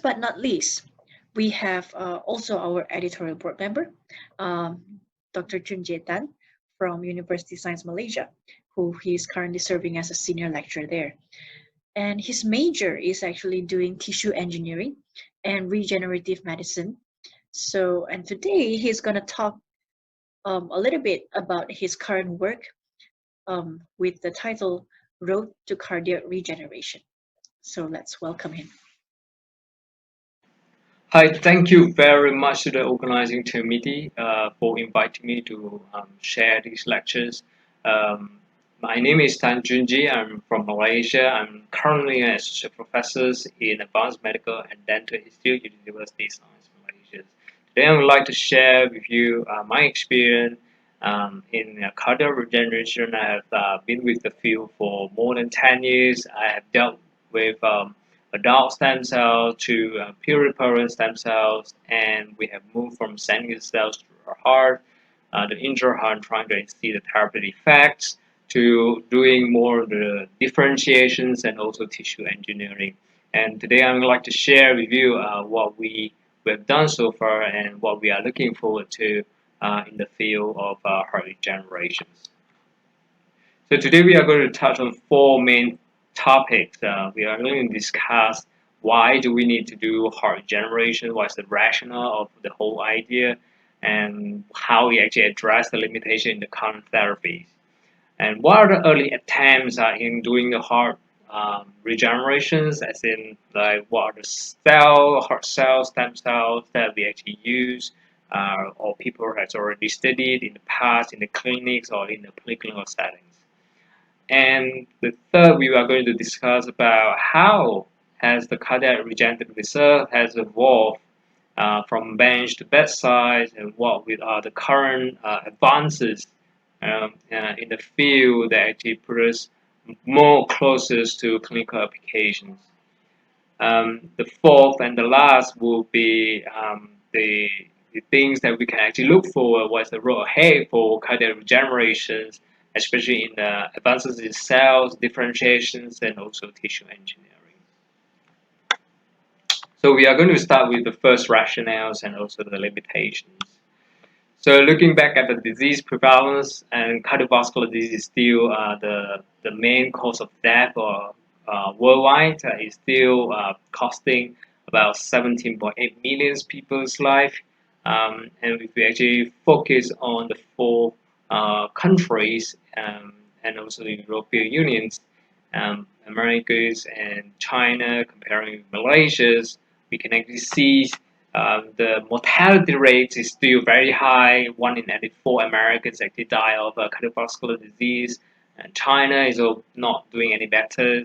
but not least, we have also our editorial board member, um, Dr. Chun Jie Tan from University of Science Malaysia, who he is currently serving as a senior lecturer there. And his major is actually doing tissue engineering and regenerative medicine. So, and today he's going to talk a little bit about his current work with the title Road to Cardiac Regeneration. So let's welcome him. Hi, thank you very much to the organizing committee for inviting me to share these lectures. Um, my name is Tan Junji. I'm from Malaysia. I'm currently an associate professor in Advanced Medical and Dental Institute, University of Science Malaysia. Today, I would like to share with you my experience in cardiac regeneration. I have been with the field for more than 10 years. I have dealt with adult stem cells to pluripotent stem cells, and we have moved from sending cells to our heart, the injured heart, trying to see the therapeutic effects, to doing more of the differentiations and also tissue engineering. And today I would like to share with you what we have done so far and what we are looking forward to in the field of heart regenerations. So today we are going to touch on four main topics. We are going to discuss why do we need to do heart regeneration, what is the rationale of the whole idea, and how we actually address the limitation in the current therapies. And what are the early attempts in doing the heart regenerations, as in like what are the heart cells, stem cells that we actually use, or people has already studied in the past in the clinics or in the preclinical settings. And the third, we are going to discuss about how has the cardiac regenerative research has evolved from bench to bedside, and what are the current advances in the field that actually put us more closest to clinical applications. The fourth and the last will be the things that we can actually look for. What's the road ahead for cardiac regenerations, especially in the advances in cells, differentiations, and also tissue engineering. So we are going to start with the first rationales and also the limitations. So looking back at the disease prevalence, and cardiovascular disease is still the main cause of death or worldwide. Is still costing about 17.8 million people's life. And if we actually focus on the four countries and also the European Unions, Americas and China, comparing with Malaysia's, we can actually see the mortality rate is still very high. 1 in every 4 Americans actually die of cardiovascular disease. And China is not doing any better.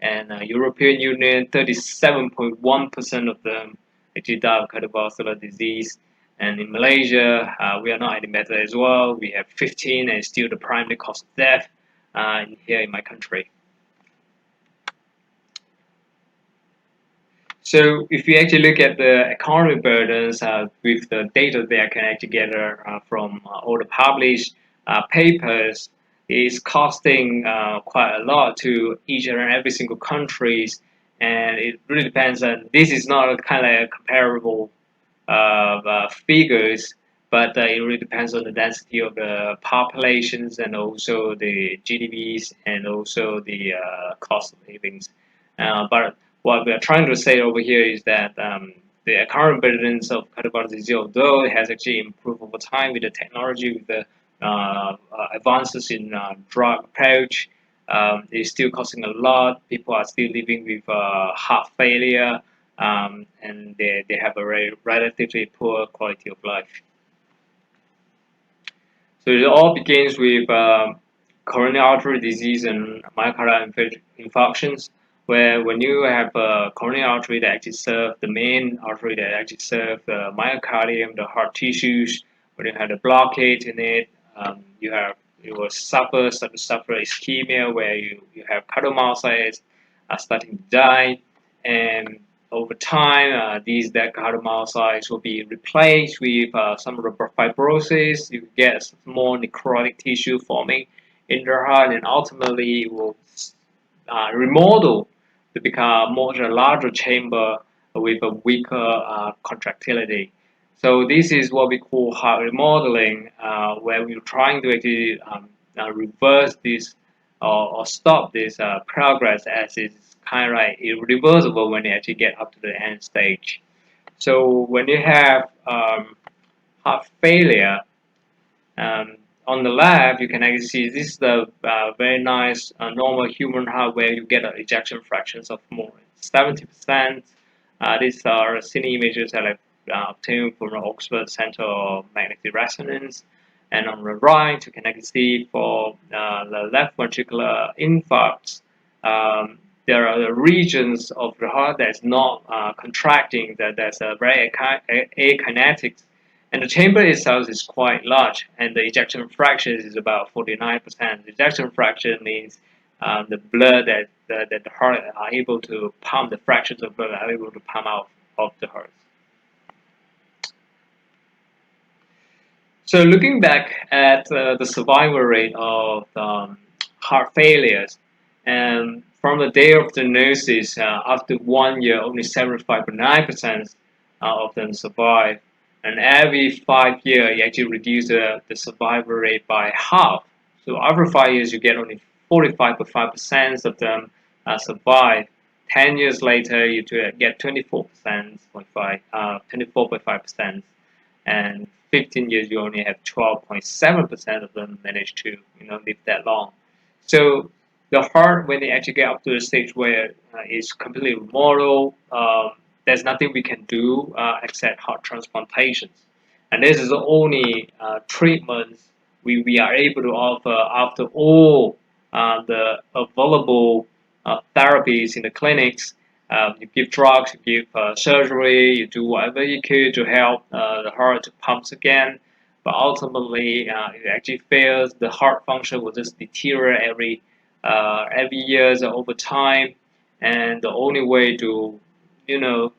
And European Union, 37.1% of them actually die of cardiovascular disease. And in Malaysia, we are not any better as well. We have 15, and it's still the primary cause of death here in my country. So if you actually look at the economic burdens with the data that I can actually gather from all the published papers, is costing quite a lot to each and every single countries, and it really depends on. This is not kind of comparable figures, but it really depends on the density of the populations and also the GDPs and also the cost of livings. But what we are trying to say over here is that the current burdens of cardiovascular disease, although it has actually improved over time with the technology, with the advances in drug approach, it's still costing a lot. People are still living with heart failure, and they have a relatively poor quality of life. So it all begins with coronary artery disease and myocardial infarctions, where when you have a coronary artery that actually serves the main artery that actually serves the myocardium, the heart tissues, when you have a blockade in it, you will start to suffer ischemia, where you have cardiomyocytes starting to die, and over time, these dead cardiomyocytes will be replaced with some fibrosis. You get more necrotic tissue forming in the heart, and ultimately it will remodel to become a larger chamber with a weaker contractility. So this is what we call heart remodeling, where we're trying to actually reverse this or stop this progress, as it's kind of like irreversible when you actually get up to the end stage. So when you have heart failure, um, on the left, you can actually see this is the very nice normal human heart where you get ejection fractions of more than 70%. These are cine images that I've obtained from the Oxford Center of Magnetic Resonance. And on the right, you can actually see for the left ventricular infarcts, there are the regions of the heart that's not contracting, that's a very akinetic, and the chamber itself is quite large, and the ejection fraction is about 49%. The ejection fraction means the blood that the heart are able to pump, the fractions of blood are able to pump out of the heart. So looking back at the survival rate of heart failures, and from the day of diagnosis, after 1 year, only 75.9% of them survive. And every 5 years, you actually reduce the survival rate by half. So after 5 years, you get only 45.5% of them survive. 10 years later, you get 24.5%, and 15 years, you only have 12.7% of them manage to live that long. So the heart, when they actually get up to the stage where it's completely remodeled, there's nothing we can do except heart transplantations. And this is the only treatments we are able to offer after all the available therapies in the clinics. You give drugs, you give surgery, you do whatever you could to help the heart to pump again. But ultimately, it actually fails. The heart function will just deteriorate every year over time. And the only way to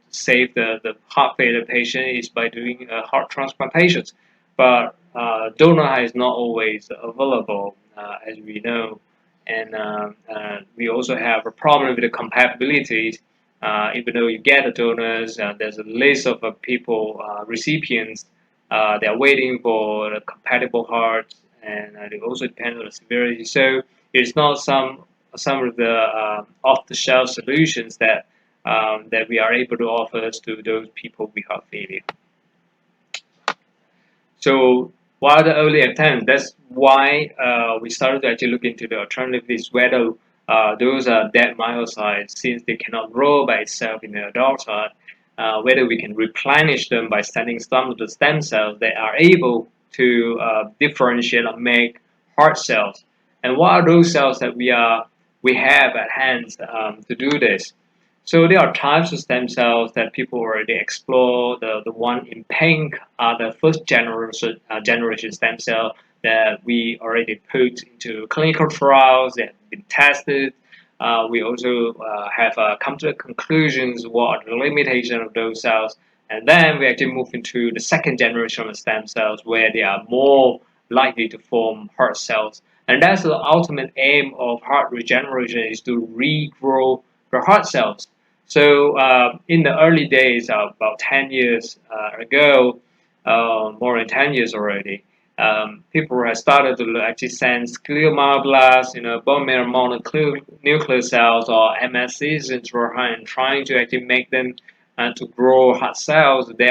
save the heart failure patient is by doing heart transplantations. But donor is not always available, as we know, and we also have a problem with the compatibilities. Even though you get the donors, there's a list of people, recipients. They're waiting for the compatible hearts, and it also depends on the severity. So it's not some of the off-the-shelf solutions that we are able to offer to those people with heart failure. So what are the early attempts? That's why we started to actually look into the alternatives, whether those are dead myocytes, since they cannot grow by itself in the adulthood, whether we can replenish them by sending some of the stem cells that are able to differentiate or make heart cells. And what are those cells that we have at hand to do this? So there are types of stem cells that people already explore. The one in pink are the first generation stem cell that we already put into clinical trials that have been tested. We also have come to the conclusions what are the limitations of those cells. And then we actually move into the second generation of stem cells where they are more likely to form heart cells. And that's the ultimate aim of heart regeneration, is to regrow the heart cells. So in the early days, about 10 years ago, more than 10 years already, people have started to actually sense gliomyoblasts, bone marrow mononuclear cells or MSCs into our heart, and trying to actually make them to grow heart cells. They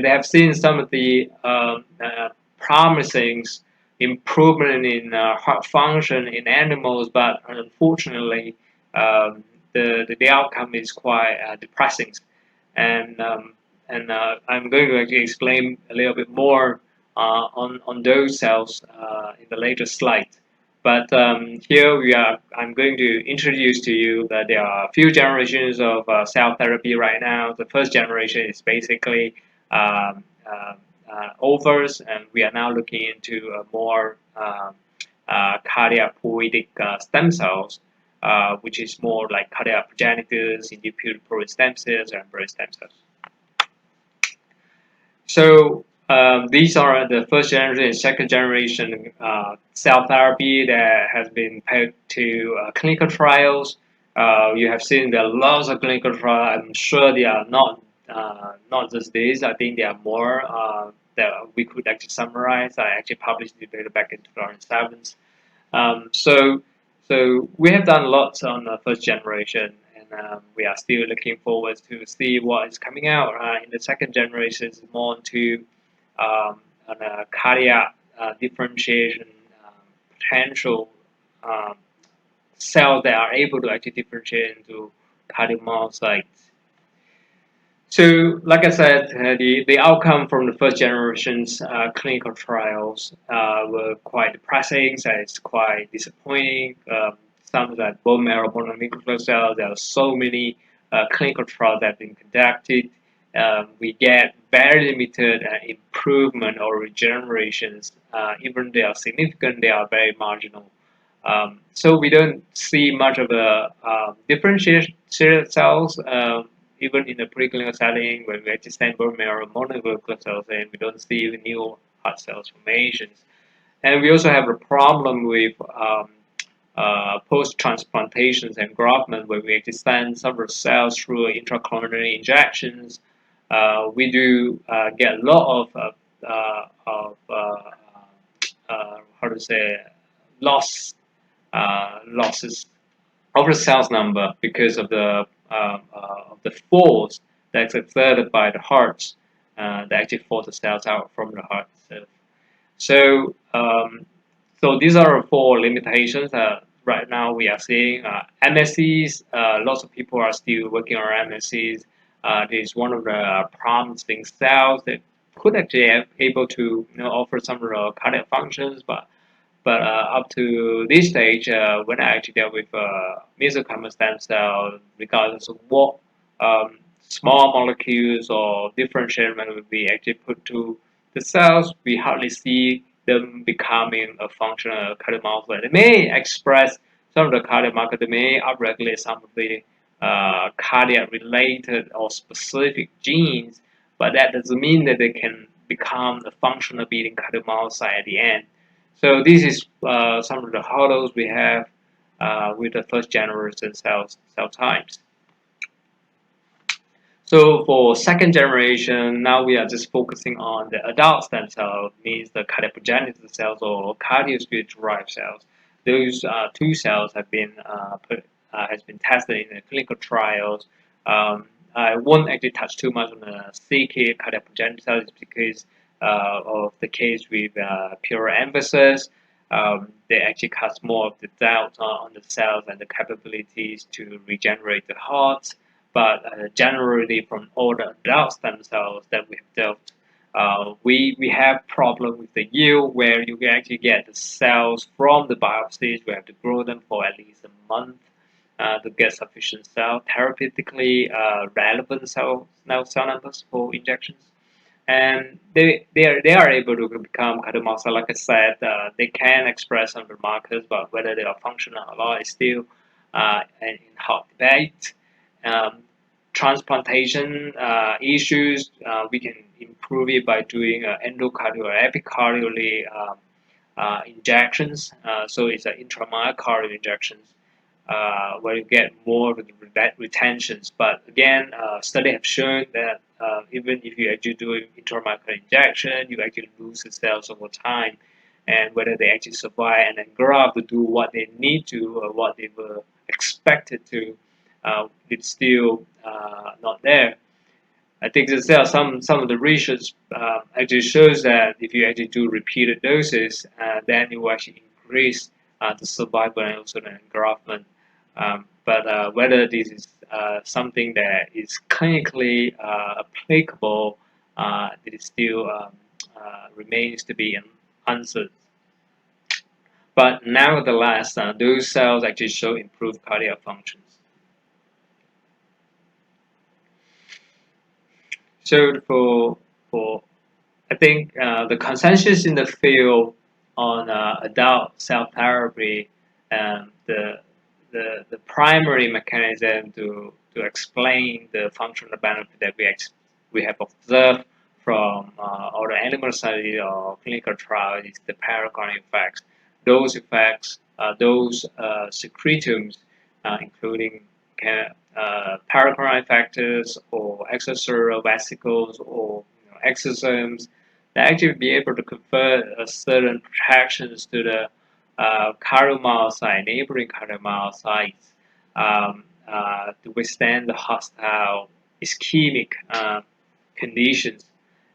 have seen some of the promising improvement in heart function in animals, but unfortunately, the outcome is quite depressing. And I'm going to actually explain a little bit more on those cells in the later slide. But here I'm going to introduce to you that there are a few generations of cell therapy right now. The first generation is basically overs, and we are now looking into more cardiac poietic stem cells, which is more like cardiac progenitors, inducible stem cells, and brain stem cells. So these are the first generation and second generation cell therapy that has been put to clinical trials. You have seen there are lots of clinical trials. I'm sure they are not just this. I think there are more that we could actually summarize. I actually published the data back in 2007. So we have done lots on the first generation, and we are still looking forward to see what is coming out. In the second generation, it's more into on a cardiac differentiation potential um, cells that are able to actually differentiate into cardiomyocytes. So, like I said, the outcome from the first generation's clinical trials were quite depressing. So it's quite disappointing. Some like bone marrow mononuclear cells, there are so many clinical trials that have been conducted. We get very limited improvement or regenerations. Even they are significant, they are very marginal. So we don't see much of a differentiated cells. Even in the preclinical setting, when we actually send bone marrow mononuclear cells in, we don't see new heart cells formations. And we also have a problem with post-transplantations and engraftment, where we actually send some of the cells through intracoronary injections. We do get a lot of how to say losses of the cells number because of the force that's exerted by the heart that actually force the cells out from the heart itself. So, so these are four limitations. Right now, we are seeing MSCs. Lots of people are still working on MSCs. This is one of the promising cells that could actually be able to offer some of the cardiac functions, but up to this stage, when I actually dealt with mesenchymal stem cell, regardless of what small molecules or differentiation would be actually put to the cells, we hardly see them becoming a functional cardiomyocyte. They may express some of the cardiac marker, they may upregulate some of the cardiac-related or specific genes, but that doesn't mean that they can become a functional beating cardiomyocyte at the end. So this is some of the hurdles we have with the first generation cell types. So for second generation, now we are just focusing on the adult stem cell, means the cardiac cells or cardiosphere-derived cells. Those two cells have been has been tested in the clinical trials. I won't actually touch too much on the CK cardiac cells because of the case with pure emphasis. They actually cast more of the doubt on the cells and the capabilities to regenerate the heart. But generally, from all the adult stem cells that we have developed, we have problem with the yield where you can actually get the cells from the biopsies. We have to grow them for at least a month to get sufficient cell therapeutically relevant cell numbers for injections. And they are able to become cardiomyocyte. Like I said, they can express some of the markers, but whether they are functional or not is still in hot debate. Um, Transplantation issues, we can improve it by doing endocardial or epicardially injections. So it's an intramyocardial injections where you get more of the retentions. But again, studies have shown that even if you actually do an intramyocardial injection, you actually lose the cells over time. And whether they actually survive and then grow up to do what they need to or what they were expected to, it's still not there. I think that there are some of the research actually shows that if you actually do repeated doses, then you will actually increase the survival and also the engraftment. But whether this is something that is clinically applicable, it is still remains to be answered. But nevertheless, those cells actually show improved cardiac functions. So for I think the consensus in the field on adult cell therapy, the primary mechanism to explain the functional benefit that we have observed from all the animal study or clinical trials is the paragon effects. Those effects, those secretums including paracrine factors or extracellular vesicles or exosomes that actually be able to confer certain protections to the cardiomyocyte, neighboring cardiomyocytes, to withstand the hostile ischemic conditions.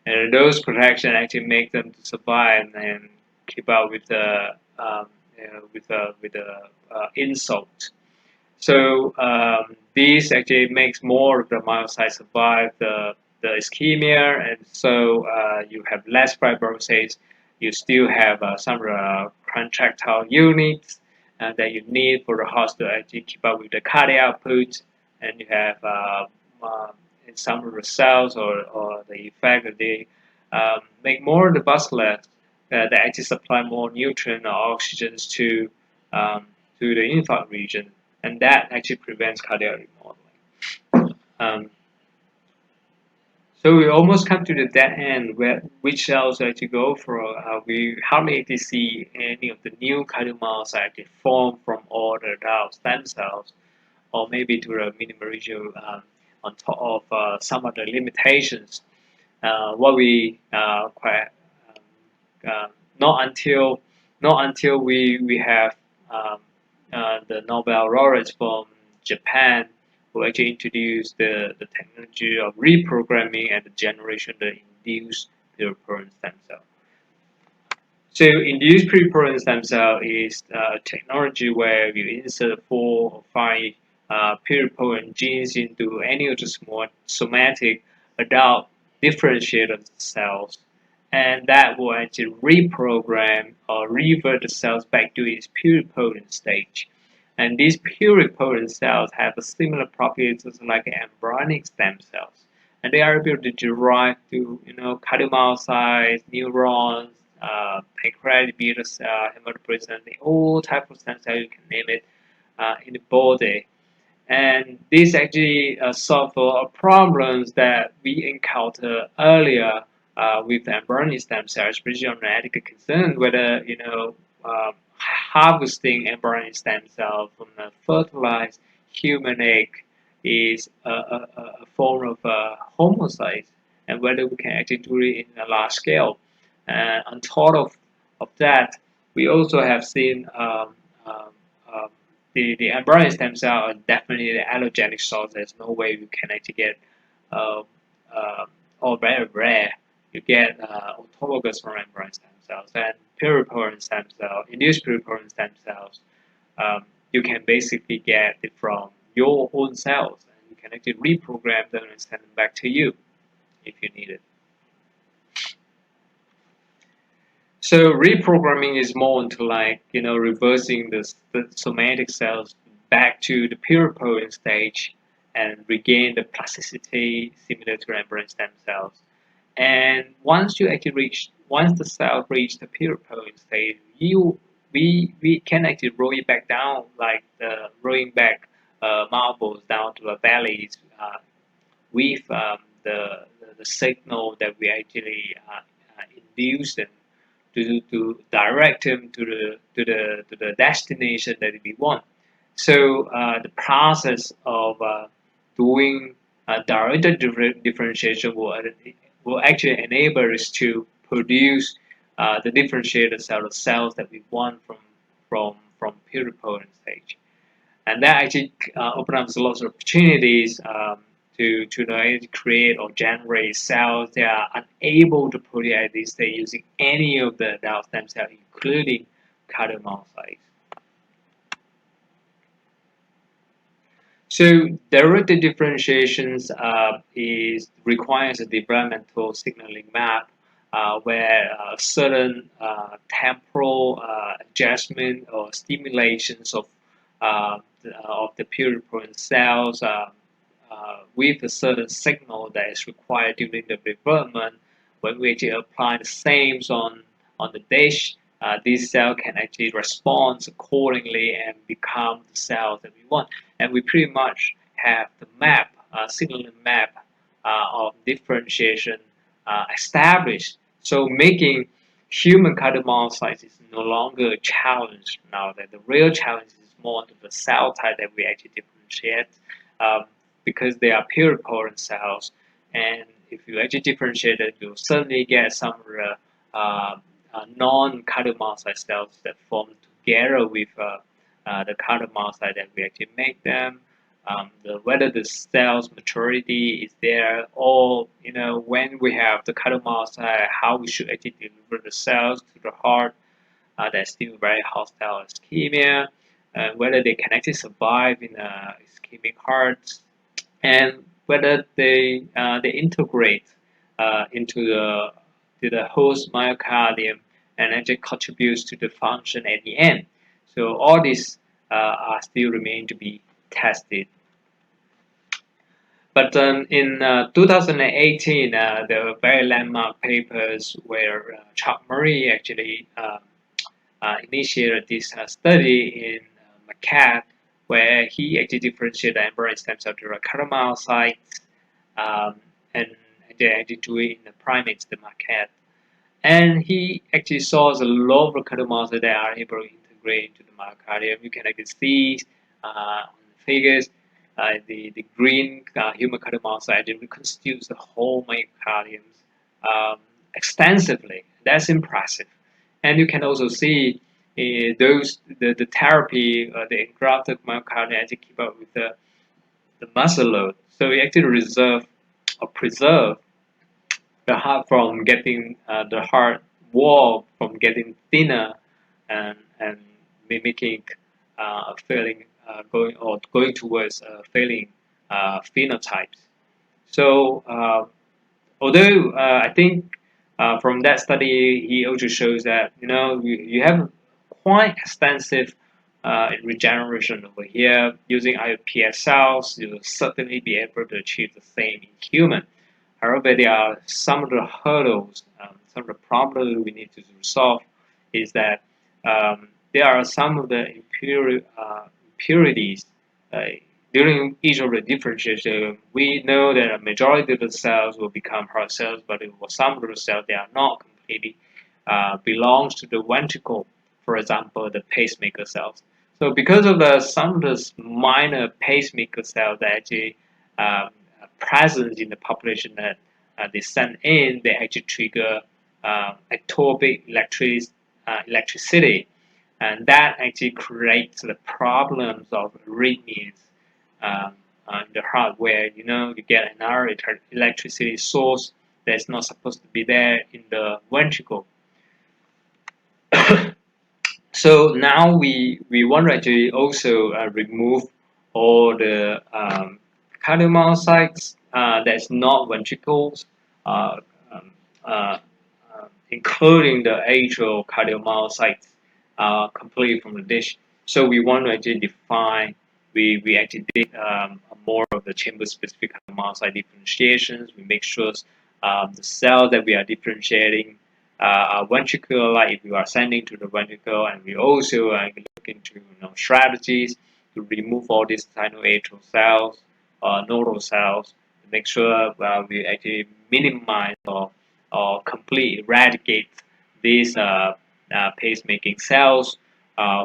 And those protections actually make them to survive and keep up with the insult. So this actually makes more of the myocytes survive the ischemia, and so you have less fibrosis. You still have some contractile units that you need for the heart to actually keep up with the cardiac output, and you have in some of the cells or the effect that they make more of the vascular that actually supply more nutrient or oxygen to the infarct region, and that actually prevents cardiac remodeling. So we almost come to the dead end where which cells actually go for. We hardly actually see any of the new cardiomyocytes actually form from all the adult stem cells, or maybe to the minimal region on top of some of the limitations. What we quite not until we have um, the Nobel laureates from Japan who actually introduced the technology of reprogramming and the generation of the induced pluripotent stem cell. So induced pluripotent stem cell is a technology where you insert 4 or 5 pluripotent genes into any of the somatic adult differentiated cells, and that will actually reprogram or revert the cells back to its pluripotent stage. And these pluripotent cells have a similar properties like embryonic stem cells, and they are able to derive to cardiomyocytes, neurons, pancreatic beta cell, hematopoiesis, all types of stem cells you can name it in the body. And this actually solve problems that we encountered earlier with embryonic stem cells, especially on the ethical concern whether harvesting embryonic stem cells from a fertilized human egg is a form of homicide, and whether we can actually do it in a large scale. And on top of that, we also have seen um, the embryonic stem cell are definitely the allogenic source. There's no way you can actually get, uh, or very rare, you get autologous from embryonic stem cells and pluripotent stem cell, induced pluripotent stem cells. You can basically get it from your own cells, and you can actually reprogram them and send them back to you if you need it. So reprogramming is more into like reversing the somatic cells back to the pluripotent stage and regain the plasticity similar to embryonic stem cells. And once the cell reach the pluripotent stage, we can actually roll it back down like the rolling back marbles down to the valleys with the signal that we actually induce them to direct them to the destination that we want. So the process of doing directed differentiation will actually enable us to produce the differentiated cells that we want from pluripotent stage, and that actually opens up lots of opportunities to create or generate cells that are unable to produce at this stage using any of the adult stem cells, including cardiomyocytes. So directed differentiations requires a developmental signaling map where certain temporal adjustment or stimulations of the pluripotent cells with a certain signal that is required during the development. When we actually apply the same on the dish, these cells can actually respond accordingly and become the cells that we want. And we pretty much have the map, signaling map of differentiation established. So making human cardiomyocytes is no longer a challenge now. That the real challenge is more to the cell type that we actually differentiate, um, because they are pluripotent cells. And if you actually differentiate it, you'll certainly get some of the non-cardiomyocyte cells that form together with the cardiomyocyte that we actually make them. Whether the cell's maturity is there, or when we have the cardiomyocyte, how we should actually deliver the cells to the heart. That's still very hostile ischemia, whether they can actually survive in ischemic hearts, and whether they integrate into the host myocardium and actually contributes to the function at the end. So all these are still remain to be tested. But in 2018, there were very landmark papers where Chuck Murray actually initiated this study in macaque, where he actually differentiated the embryonic stem cell derived cardiomyocytes, and they actually do it in the primates, the macaque. And he actually saw a lot of cardiomyocytes that are able to integrate into the myocardium. You can actually see on the figures the green human cardiomyocyte reconstitutes the whole myocardium extensively. That's impressive. And you can also see the therapy, the engrafted myocardium actually keep up with the muscle load. So it actually preserve the heart from getting the heart wall from getting thinner and mimicking failing going towards failing phenotypes. So although I think from that study he also shows that you have quite extensive regeneration over here using iPS cells. You'll certainly be able to achieve the same in human. However, there are some of the hurdles, some of the problems we need to resolve is that there are some of the impurities during each of the differentiation. We know that a majority of the cells will become heart cells, but for some of the cells, they are not completely belongs to the ventricle, for example, the pacemaker cells. So because of some of the minor pacemaker cells that actually presence in the population that they send in, they actually trigger ectopic electricity, and that actually creates the problems of arrhythmias in the heart, where you get another electricity source that's not supposed to be there in the ventricle. So now we want to actually also remove all the cardiomyocytes that's not ventricles, uh, um, uh, including the atrial cardiomyocytes completely from the dish. So we want to actually define. We actually did more of the chamber-specific cardiomyocyte differentiations. We make sure the cells that we are differentiating are ventricular, like if you are sending to the ventricle, and we also look into strategies to remove all these sinoatrial cells, nodal cells, to make sure we actually minimize or completely eradicate these pacemaking cells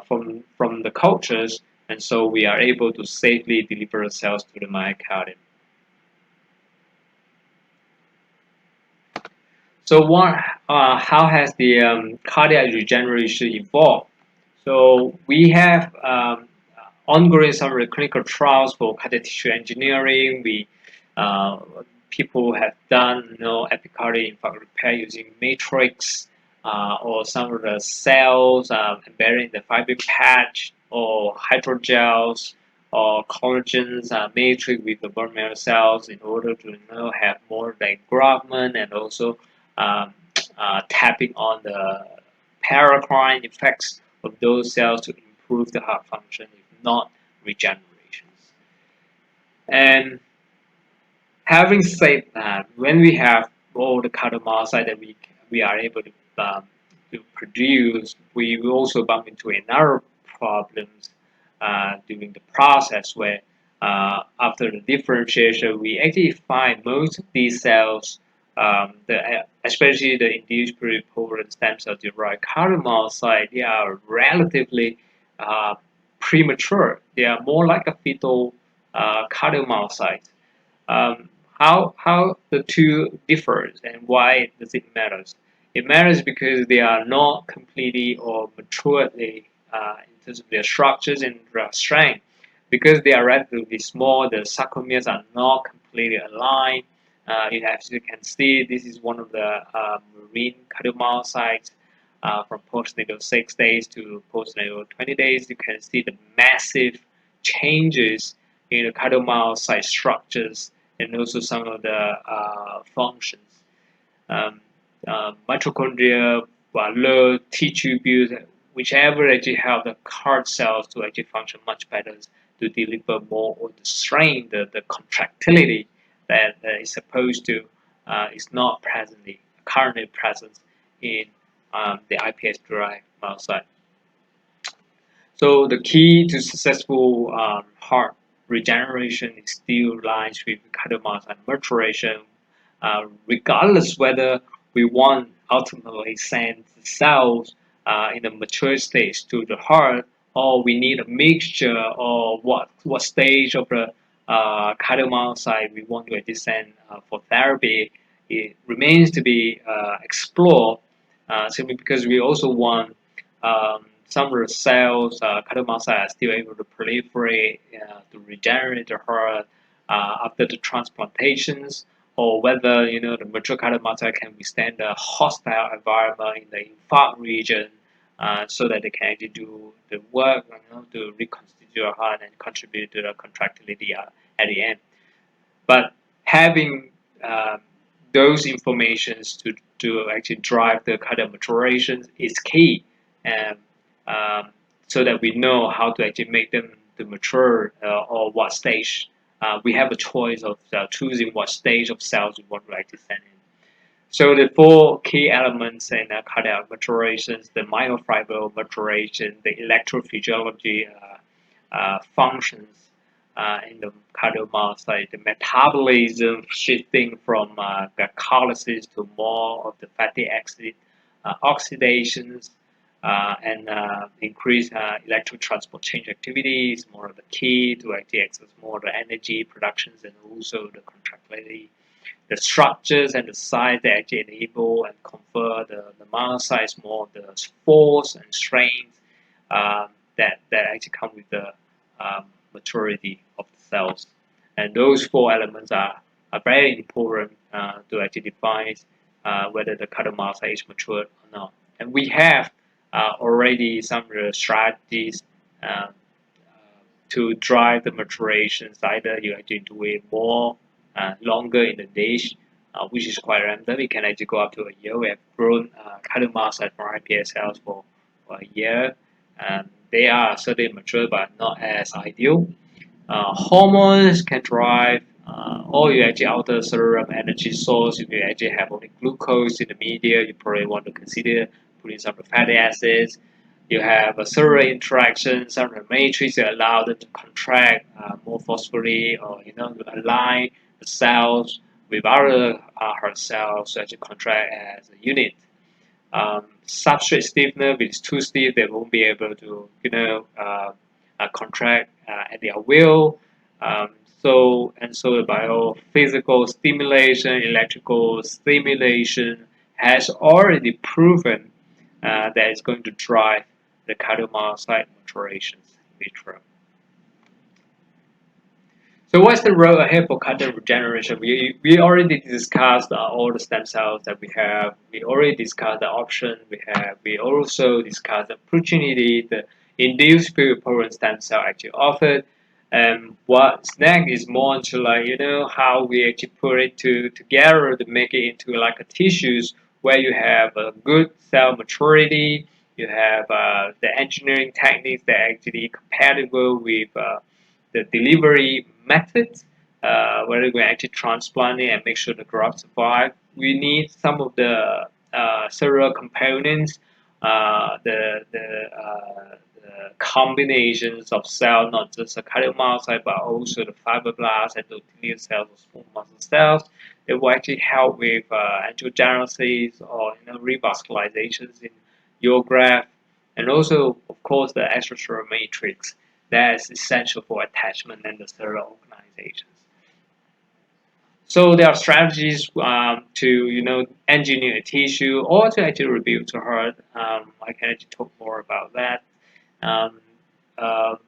from the cultures, and so we are able to safely deliver the cells to the myocardium. So how has the cardiac regeneration evolved? So we have ongoing some clinical trials for cardiac tissue engineering. Uh, People have done epicardial infarct repair using matrix or some of the cells embedded in the fibrin patch, or hydrogels or collagens matrix with the bone marrow cells in order to have more engraftment, and also um, tapping on the paracrine effects of those cells to improve the heart function, if not regenerations. And having said that, when we have all the cardiomyocyte that we are able to produce, we will also bump into another problems during the process, where after the differentiation, we actually find most of these cells, especially the induced pluripotent stem cell derived cardiomyocyte, they are relatively premature. They are more like a fetal cardiomyocyte. How the two differs and why does it matter? It matters because they are not completely or maturely in terms of their structures and strength. Because they are relatively small, the sarcomeres are not completely aligned. As you can see, this is one of the marine cardiomyocytes from postnatal 6 days to postnatal 20 days. You can see the massive changes in the cardiomyocyte structures and also some of the functions. Um, Mitochondria, valve, tissue builds, whichever actually help the heart cells to actually function much better to deliver more of the strain, the contractility that is supposed to is not currently present in the iPS-derived myocyte. So the key to successful heart regeneration is still lies with cardiomyocyte maturation, regardless whether we want ultimately send the cells in a mature stage to the heart, or we need a mixture, or what stage of the cardiomyocyte we want to send for therapy. It remains to be explored, simply because we also want some of the cells, cardiomyocytes, are still able to proliferate, to regenerate the heart after the transplantations, or whether the mature cardiomyocyte can withstand the hostile environment in the infarct region, so that they can actually do the work, to reconstitute your heart and contribute to the contractility at the end. But having those informations to actually drive the cardiac maturation is key, and so that we know how to actually make them to mature, or what stage. We have a choice of choosing what stage of cells we want to actually send in. So the four key elements in cardiac maturation: the myofibril maturation, the electrophysiology functions in the cardiomyocyte, the metabolism shifting from glycolysis to more of the fatty acid oxidations, and increased electron transport change activity is more of the key to actually access more of the energy productions and also the contractility. The structures and the size that actually enable and confer the myocytes more of the force and strength that actually come with the maturity of the cells. And those four elements are very important to actually define whether the cardiomyocyte is matured or not. And we have already some of the strategies to drive the maturations. Either you actually do it more longer in the dish, which is quite random. It can actually go up to a year. We have grown cardiomyocyte from iPS cells for a year. They are certainly mature, but not as ideal. Hormones can drive, or you actually alter serum energy source. If you actually have only glucose in the media, you probably want to consider putting some fatty acids. You have a cellular interaction, some of the matrix that allow them to contract more forcefully, or to align the cells with other heart cells to actually contract as a unit. Substrate stiffness, if it's too stiff, they won't be able to contract at their will. So the biophysical stimulation, electrical stimulation has already proven that it's going to drive the cardiomyocyte maturations in vitro. So what's the road ahead for cardiac regeneration? We already discussed all the stem cells that we have. We already discussed the option we have. We also discussed the opportunity the induced pluripotent stem cell actually offered. And what's next is more into how we actually put it together to make it into like a tissues where you have a good cell maturity. You have the engineering techniques that are actually compatible with the delivery methods, whether we're actually transplanting and make sure the graft survive. We need some of the cellular components, the combinations of cells, not just the cardiomyocyte, but also the fibroblasts, endothelial cells, or small muscle cells. It will actually help with angiogenesis or revascularizations in your graft, and also, of course, the extracellular matrix. that's essential for attachment and the cellular organizations. So there are strategies to engineer a tissue or to actually rebuild the heart. I can actually talk more about that. Um,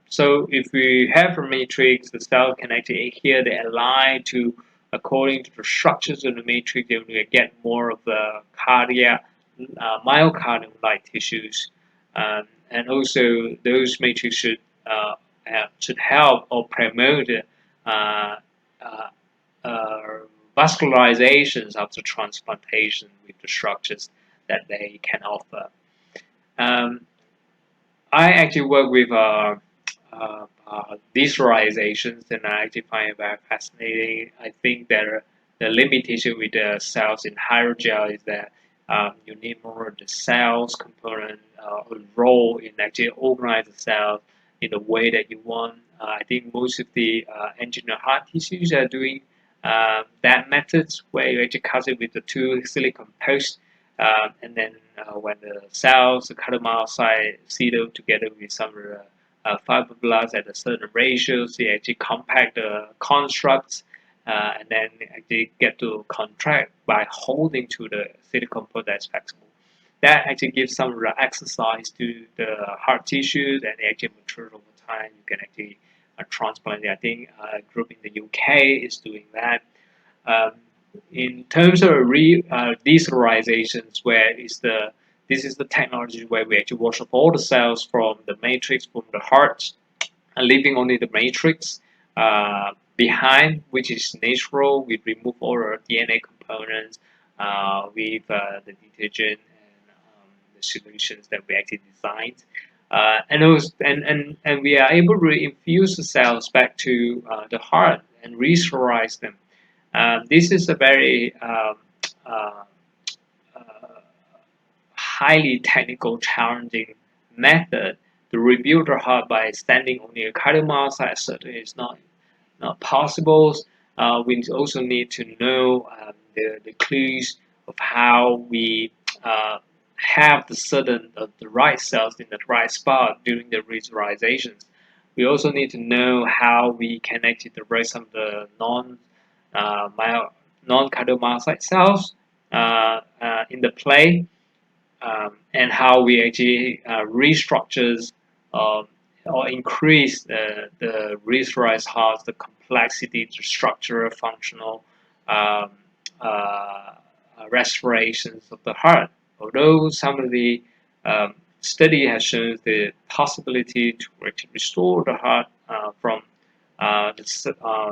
so if we have a matrix, the cell can actually adhere, they align to according to the structures of the matrix, then we get more of the cardiac, myocardium-like tissues, and also those matrices should help or promote uh, uh, uh, vascularizations after transplantation with the structures that they can offer. Um, I actually work with visualizations, and I actually find it very fascinating. I think that the limitation with the cells in hydrogel is that you need more of the cells component role in actually organize the cells in the way that you want. I think most of the engineered heart tissues are doing that methods where you actually cut it with the two silicon posts and then when the cells, the cardiomyocyte seeded together with some fibroblasts at a certain ratios, they actually compact the constructs and then actually get to contract by holding to the silicon port that's flexible. That actually gives some exercise to the heart tissues and it actually matures over time. You can actually transplant it. I think a group in the UK is doing that. Um, in terms of deserializations, this is the technology where we actually wash off all the cells from the matrix from the heart, and leaving only the matrix behind, which is natural. We remove all our DNA components with the detergent and the solutions that we actually designed. And we are able to infuse the cells back to the heart and re-sterilize them. This is a very uh, uh, highly technical, challenging method to rebuild the heart by extending only a cardiomyocyte. Certainly, it's not possible. We also need to know the clues of how we have the right cells in the right spot during the visualizations. We also need to know how we can actually direct some of the uh, non-cardiomyocyte cells in the play and how we actually restructures um, or increase the restorized hearts, the complexity, the structural, functional um, restorations of the heart. Although some of the study has shown the possibility to actually restore the heart from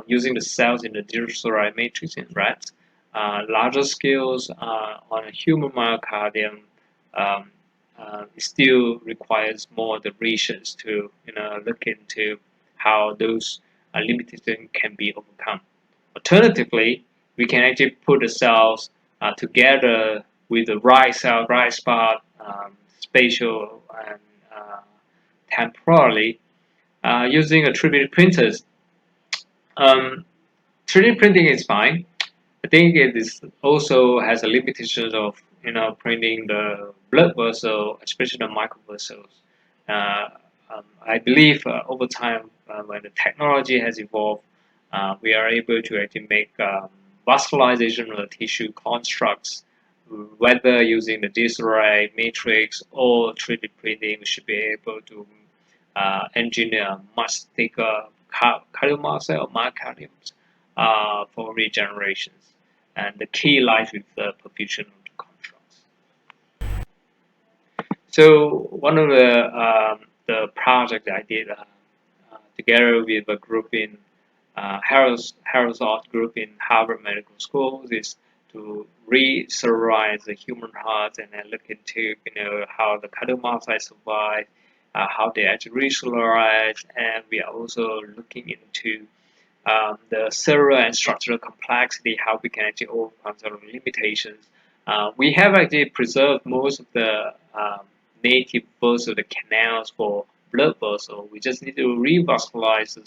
using the cells in the digital matrix in rats, larger scales on a human myocardium um, it still requires more the research to look into how those limitations can be overcome. Alternatively, we can actually put the cells together with the right cell, right spot, spatial and temporally using a 3D printers. Um, 3D printing is fine. I think it is also has a limitation of printing the blood vessel, especially the microvessels. Uh, I believe over time, when the technology has evolved, we are able to actually make vascularization of the tissue constructs, whether using the digital matrix or 3D printing, we should be able to engineer a much thicker cardiomyocyte or myocardiums for regenerations. And the key lies with the perfusion of the constructs. So one of the projects I did together with a group in Harold's Art Group in Harvard Medical School is to re-sterilize the human heart and then look into how the cardiomyocytes survive, how they actually re-sterilize, and we are also looking into the cellular and structural complexity, how we can actually overcome some of the limitations. We have actually preserved most of the native vessels, the canals for blood vessels. We just need to revascularize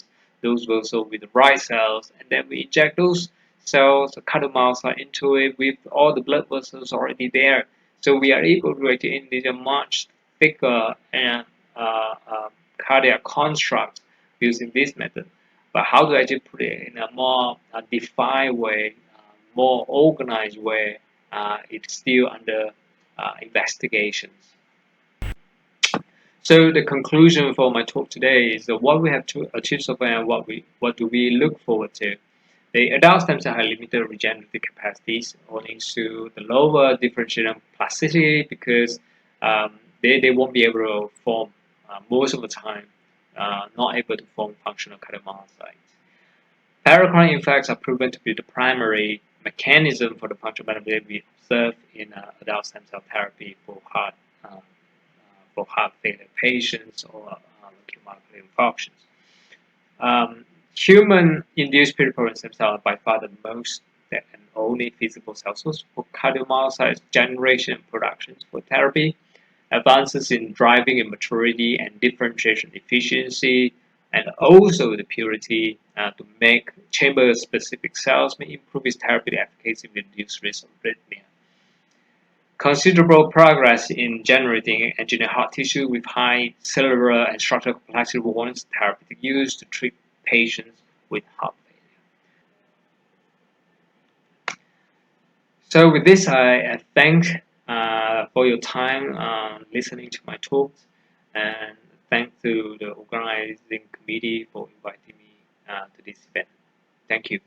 those vessels with the right cells, and then we inject those cells, the cardiomyocyte into it with all the blood vessels already there. So we are able to actually envision a much thicker and cardiac construct using this method, but how to actually put it in a more defined way, more organized way. It's still under investigations. So the conclusion for my talk today is that what we have to achieve so far and what do we look forward to. The adult stem cells have limited regenerative capacities owing to the lower differentiation plasticity because they won't be able to form most of the time, not able to form functional cardiomyocytes. Parachronic influx are proven to be the primary mechanism for the functional benefit we observe in adult stem cell therapy for heart failure patients or acute myocardial infarctions. Human-induced pluripotent stem cells are by far the most and only feasible cell source for cardiomyocyte generation and production for therapy. Advances in driving and maturity and differentiation efficiency and also the purity to make chamber-specific cells may improve its therapeutic efficacy and reduce risk of arrhythmia. Considerable progress in generating engineered heart tissue with high cellular and structural complexity warrants therapeutic use to treat patients with heart failure. So with this, I thank for your time listening to my talks, and thanks to the organizing committee for inviting me to this event. Thank you.